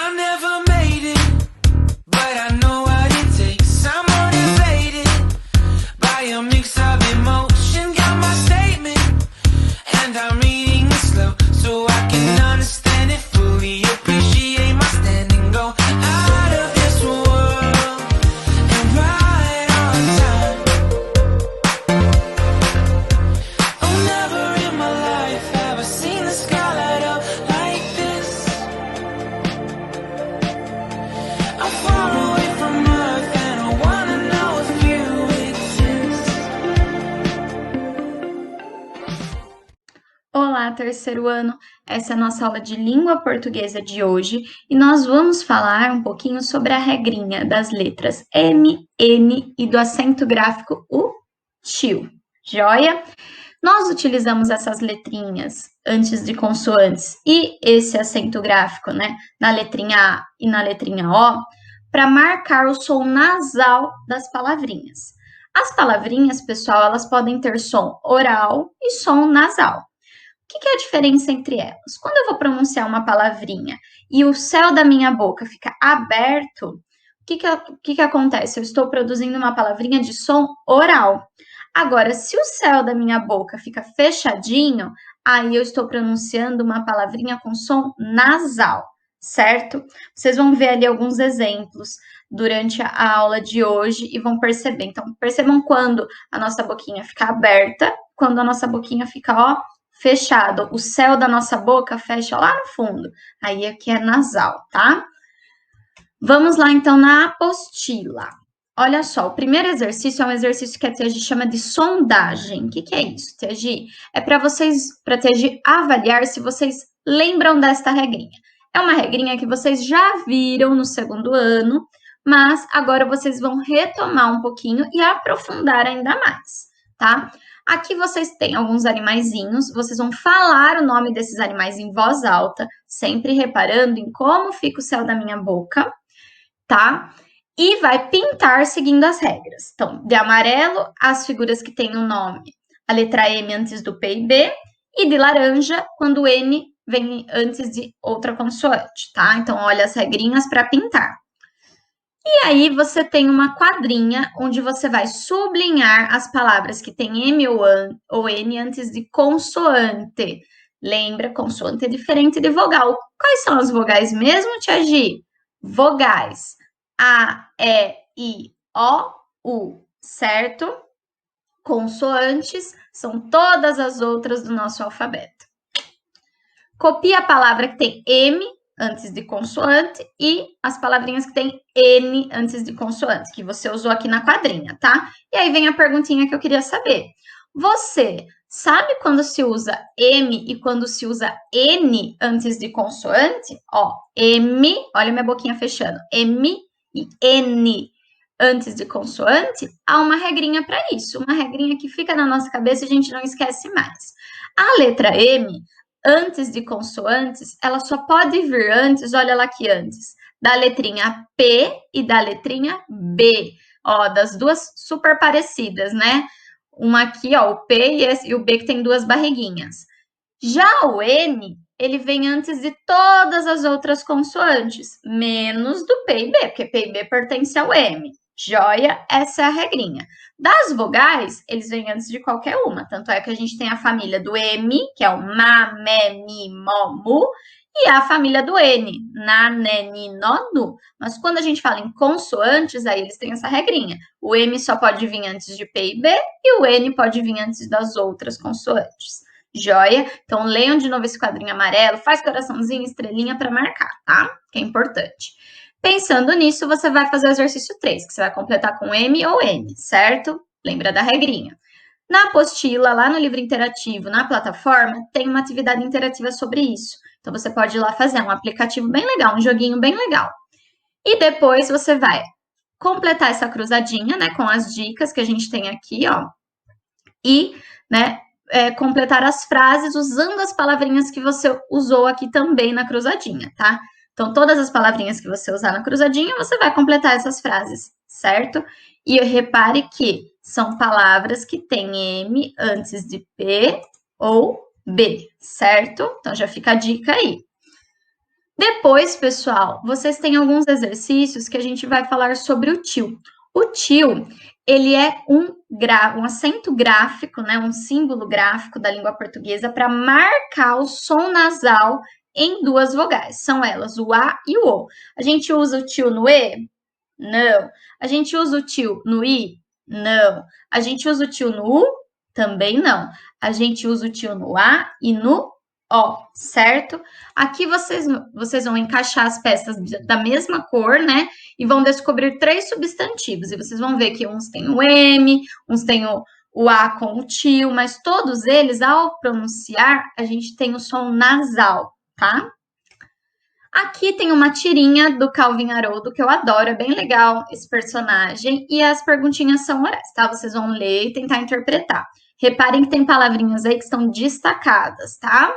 I never made it, but I know what it takes. I'm motivated by a mix of emotion. Got my statement, and I'm reading it slow so I can understand it fully. Appreciate my standing, go out of this world and right on time. Oh, never in my life have I seen the sky light up like this. I'm far away from Earth and I wanna know if you exist. Olá, terceiro ano! Essa é a nossa aula de língua portuguesa de hoje e nós vamos falar um pouquinho sobre a regrinha das letras M, N e do acento gráfico U, tio. Joia? Nós utilizamos essas letrinhas antes de consoantes e esse acento gráfico, né, na letrinha A e na letrinha O, para marcar o som nasal das palavrinhas. As palavrinhas, pessoal, elas podem ter som oral e som nasal. O que é a diferença entre elas? Quando eu vou pronunciar uma palavrinha e o céu da minha boca fica aberto, o que acontece? Eu estou produzindo uma palavrinha de som oral. Agora, se o céu da minha boca fica fechadinho, aí eu estou pronunciando uma palavrinha com som nasal, certo? Vocês vão ver ali alguns exemplos durante a aula de hoje e vão perceber. Então, percebam quando a nossa boquinha fica aberta, quando a nossa boquinha fica, ó, fechado, o céu da nossa boca fecha lá no fundo, aí aqui é nasal, tá? Vamos lá, então, na apostila. Olha só, o primeiro exercício é um exercício que a Tia Gi chama de sondagem. O que é isso, Tia Gi? É para a Tia Gi avaliar se vocês lembram desta regrinha. É uma regrinha que vocês já viram no segundo ano, mas agora vocês vão retomar um pouquinho e aprofundar ainda mais, tá? Aqui vocês têm alguns animaizinhos, vocês vão falar o nome desses animais em voz alta, sempre reparando em como fica o céu da minha boca, tá? E vai pintar seguindo as regras. Então, de amarelo, as figuras que têm o nome, a letra M antes do P e B, e de laranja, quando o N vem antes de outra consoante, tá? Então, olha as regrinhas para pintar. E aí, você tem uma quadrinha onde você vai sublinhar as palavras que têm M ou N antes de consoante. Lembra, consoante é diferente de vogal. Quais são as vogais mesmo, Tia Gi? Vogais. A, E, I, O, U, certo? Consoantes são todas as outras do nosso alfabeto. Copia a palavra que tem M antes de consoante e as palavrinhas que tem N antes de consoante, que você usou aqui na quadrinha, tá? E aí vem a perguntinha que eu queria saber. Você sabe quando se usa M e quando se usa N antes de consoante? Ó, M, olha minha boquinha fechando, M e N antes de consoante, há uma regrinha para isso, uma regrinha que fica na nossa cabeça e a gente não esquece mais. A letra M, antes de consoantes, ela só pode vir antes, olha lá aqui antes, da letrinha P e da letrinha B. Ó, das duas super parecidas, né? Uma aqui, ó, o P e o B que tem duas barriguinhas. Já o N, ele vem antes de todas as outras consoantes, menos do P e B, porque P e B pertence ao M. Joia, essa é a regrinha. Das vogais, eles vêm antes de qualquer uma, tanto é que a gente tem a família do M, que é o Ma, Me, Mi, Mo, Mu, e a família do N, Na, Ne, Ni, No, Nu. Mas quando a gente fala em consoantes, aí eles têm essa regrinha. O M só pode vir antes de P e B, e o N pode vir antes das outras consoantes. Joia? Então, leiam de novo esse quadrinho amarelo, faz coraçãozinho, estrelinha para marcar, tá? Que é importante. Pensando nisso, você vai fazer o exercício 3, que você vai completar com M ou N, certo? Lembra da regrinha. Na apostila, lá no livro interativo, na plataforma, tem uma atividade interativa sobre isso. Então, você pode ir lá fazer um aplicativo bem legal, um joguinho bem legal. E depois você vai completar essa cruzadinha, né, com as dicas que a gente tem aqui, ó. E, né, completar as frases usando as palavrinhas que você usou aqui também na cruzadinha, tá? Então, todas as palavrinhas que você usar na cruzadinha, você vai completar essas frases, certo? E repare que são palavras que têm M antes de P ou B, certo? Então, já fica a dica aí. Depois, pessoal, vocês têm alguns exercícios que a gente vai falar sobre o tio. O tio, ele é um acento gráfico, né, um símbolo gráfico da língua portuguesa para marcar o som nasal em duas vogais. São elas o A e o O. A gente usa o tio no E? Não. A gente usa o tio no I? Não. A gente usa o tio no U? Também não. A gente usa o tio no A e no O, certo? Aqui vocês vão encaixar as peças da mesma cor, né? E vão descobrir três substantivos. E vocês vão ver que uns têm o M, uns têm o A com o tio, mas todos eles, ao pronunciar, a gente tem o som nasal, tá? Aqui tem uma tirinha do Calvin Haroldo, que eu adoro, é bem legal esse personagem, e as perguntinhas são orais, tá? Vocês vão ler e tentar interpretar. Reparem que tem palavrinhas aí que estão destacadas, tá?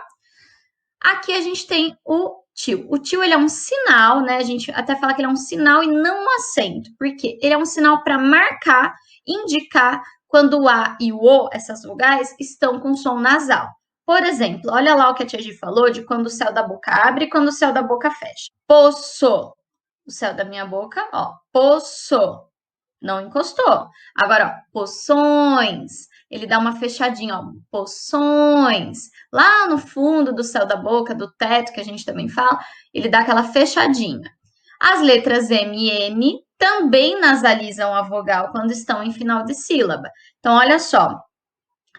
Aqui a gente tem o tio. O tio, ele é um sinal, né? A gente até fala que ele é um sinal e não um acento. Por quê? Ele é um sinal para marcar, indicar quando o A e o O, essas vogais, estão com som nasal. Por exemplo, olha lá o que a tia Gi falou de quando o céu da boca abre e quando o céu da boca fecha. Poço. O céu da minha boca, ó, poço. Não encostou. Agora, ó, poções. Ele dá uma fechadinha, ó, poções. Lá no fundo do céu da boca, do teto, que a gente também fala, ele dá aquela fechadinha. As letras M e N também nasalizam a vogal quando estão em final de sílaba. Então, olha só,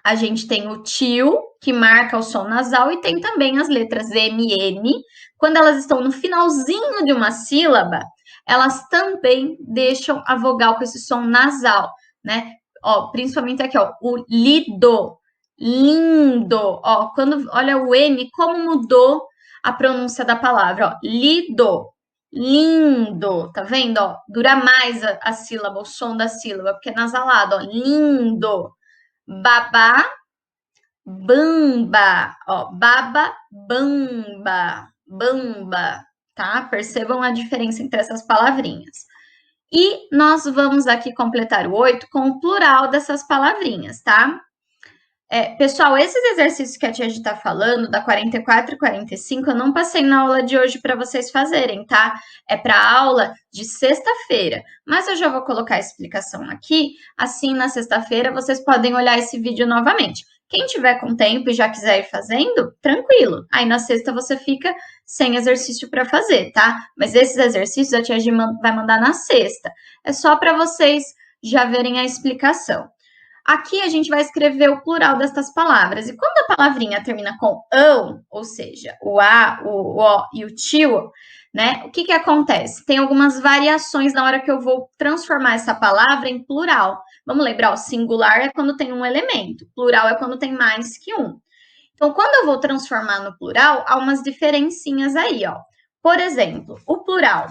a gente tem o tio, que marca o som nasal, e tem também as letras M e N. Quando elas estão no finalzinho de uma sílaba, elas também deixam a vogal com esse som nasal, né? Ó, principalmente aqui, ó, o lido, lindo. Ó, quando olha o N, como mudou a pronúncia da palavra, ó, lido, lindo, tá vendo? Ó, dura mais a sílaba, o som da sílaba, porque é nasalado, ó, lindo. Babá, bamba, ó, baba, bamba, bamba, tá? Percebam a diferença entre essas palavrinhas. E nós vamos aqui completar o 8 com o plural dessas palavrinhas, tá? Pessoal, esses exercícios que a tia está falando, da 44 e 45, eu não passei na aula de hoje para vocês fazerem, tá? É para a aula de sexta-feira. Mas eu já vou colocar a explicação aqui, assim na sexta-feira vocês podem olhar esse vídeo novamente. Quem tiver com tempo e já quiser ir fazendo, tranquilo. Aí na sexta você fica sem exercício para fazer, tá? Mas esses exercícios a tia vai mandar na sexta. É só para vocês já verem a explicação. Aqui a gente vai escrever o plural destas palavras. E quando a palavrinha termina com ão, ou seja, o A, o O e o tio, né? O que acontece? Tem algumas variações na hora que eu vou transformar essa palavra em plural. Vamos lembrar, o singular é quando tem um elemento, plural é quando tem mais que um. Então, quando eu vou transformar no plural, há umas diferencinhas aí, ó. Por exemplo, o plural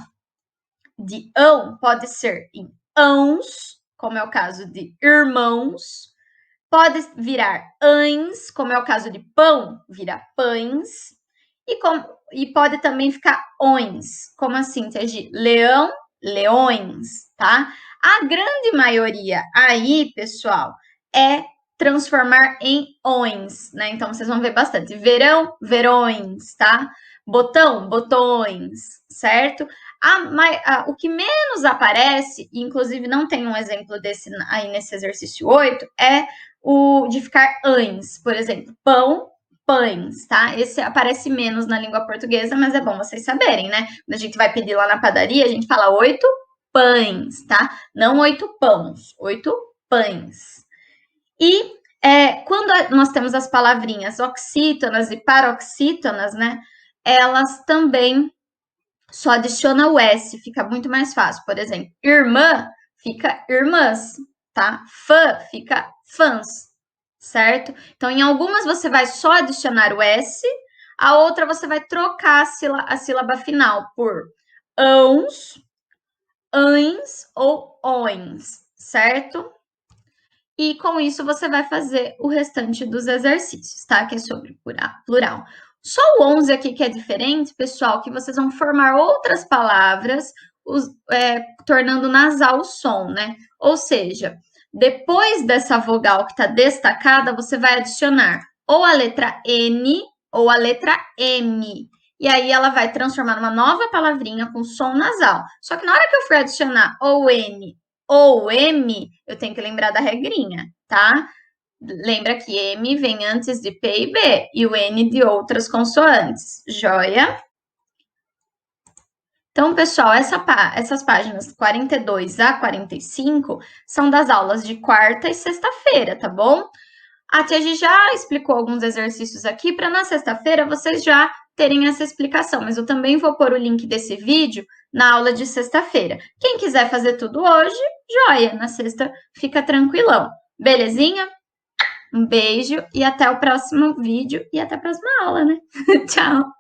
de ão pode ser em ãos, como é o caso de irmãos, pode virar ães, como é o caso de pão, vira pães, e pode também ficar ões, como assim, de leão, leões, tá? A grande maioria aí, pessoal, é transformar em ões, né? Então, vocês vão ver bastante. Verão, verões, tá? Botão, botões, certo? O que menos aparece, e inclusive não tem um exemplo desse aí nesse exercício 8, é o de ficar ães, por exemplo, pão, pães, tá? Esse aparece menos na língua portuguesa, mas é bom vocês saberem, né? Quando a gente vai pedir lá na padaria, a gente fala 8 pães, tá? Não 8 pães, 8 pães. E quando nós temos as palavrinhas oxítonas e paroxítonas, né? Elas também só adiciona o S, fica muito mais fácil. Por exemplo, irmã fica irmãs, tá? Fã fica fãs, certo? Então, em algumas você vai só adicionar o S, a outra você vai trocar a sílaba final por ãos, ães ou ões, certo? E com isso você vai fazer o restante dos exercícios, tá? Que é sobre plural. Só o 11 aqui que é diferente, pessoal, que vocês vão formar outras palavras, tornando nasal o som, né? Ou seja, depois dessa vogal que está destacada, você vai adicionar ou a letra N ou a letra M. e aí ela vai transformar numa nova palavrinha com som nasal. Só que na hora que eu for adicionar ou N ou M, eu tenho que lembrar da regrinha, tá? Lembra que M vem antes de P e B e o N de outras consoantes, joia? Então, pessoal, essas páginas 42 a 45 são das aulas de quarta e sexta-feira, tá bom? A tia Gi já explicou alguns exercícios aqui para na sexta-feira vocês já terem essa explicação, mas eu também vou pôr o link desse vídeo na aula de sexta-feira. Quem quiser fazer tudo hoje, joia, na sexta fica tranquilão. Belezinha? Um beijo e até o próximo vídeo e até a próxima aula, né? Tchau!